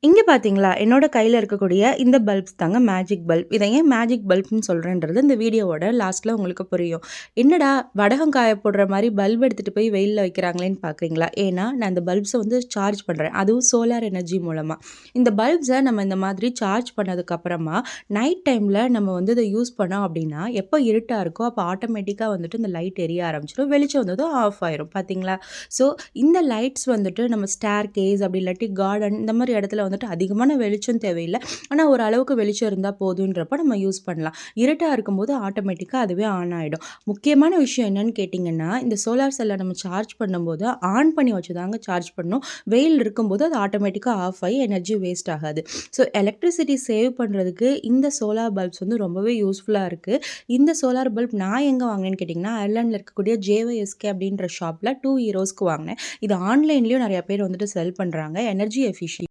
இங்க பார்த்தீங்களா, என்னோட கையில இருக்கக்கூடிய இந்த பல்ப்ஸ் தாங்க மேஜிக் பல்ப். இத ஏன் மேஜிக் பல்ப்ன்னு சொல்றேன்றது இந்த வீடியோவோட லாஸ்ட்ல உங்களுக்கு புரியும். என்னடா வடகம் காய போடுற மாரி பல்ப் எடுத்துட்டு போய் வெயில்ல வைக்கிறாங்களேன்னு பார்க்குறீங்களா? ஏன்னா, நான் இந்த பல்ப்ஸ வந்து சார்ஜ் பண்றேன். அதுவும் சோலார் எனர்ஜி மூலமா. இந்த பல்ப்ஸ நம்ம இந்த மாதிரி சார்ஜ் பண்ணதுக்கப்புறமா, நைட் டைம்ல நம்ம வந்து இத யூஸ் பண்ணோம் அப்டின்னா, எப்போ இருட்டா இருக்கோ, அப்போ ஆட்டோமேட்டிக்கா வந்துட்டு இந்த லைட் எரிய ஆரம்பிச்சுரும். வெளிச்சம் வந்ததும் ஆஃப் ஆயிரும். பார்த்தீங்களா? ஸோ இந்த லைட்ஸ் வந்துட்டு நம்ம ஸ்டேர் கேஸ் அப்படி இல்லாட்டி கார்டன் இந்த மாதிரி இடத்துல வந்துட்டு அதிகமான வெளிச்சம் தேவையில்லை. ஆனால் ஒரு அளவுக்கு வெளிச்சம் இருந்தால் போதுன்றப்ப நம்ம யூஸ் பண்ணலாம். இருட்டாக இருக்கும்போது ஆட்டோமேட்டிக்காக அதுவே ஆன் ஆகிடும். முக்கியமான விஷயம் என்னன்னு கேட்டிங்கன்னா, இந்த சோலார் செல்லை நம்ம சார்ஜ் பண்ணும்போது ஆன் பண்ணி வச்சு தாங்க சார்ஜ் பண்ணணும். வெயில் இருக்கும்போது அது ஆட்டோமேட்டிக்காக ஆஃப் ஆகி எனர்ஜி வேஸ்ட் ஆகாது. ஸோ எலக்ட்ரிசிட்டி சேவ் பண்ணுறதுக்கு இந்த சோலார் பல்ப்ஸ் வந்து ரொம்பவே யூஸ்ஃபுல்லாக இருக்குது. இந்த சோலார் பல்ப் நான் எங்கே வாங்கினேன்னு கேட்டிங்கன்னா, அயர்லாண்டில் இருக்கக்கூடிய ஜேஒய்எஸ்கே அப்படின்ற ஷாப்பில் 2 ஹீரோஸ்க்கு வாங்கினேன். இது ஆன்லைன்லேயும் நிறைய பேர் வந்துட்டு செல் பண்ணுறாங்க. Energy efficient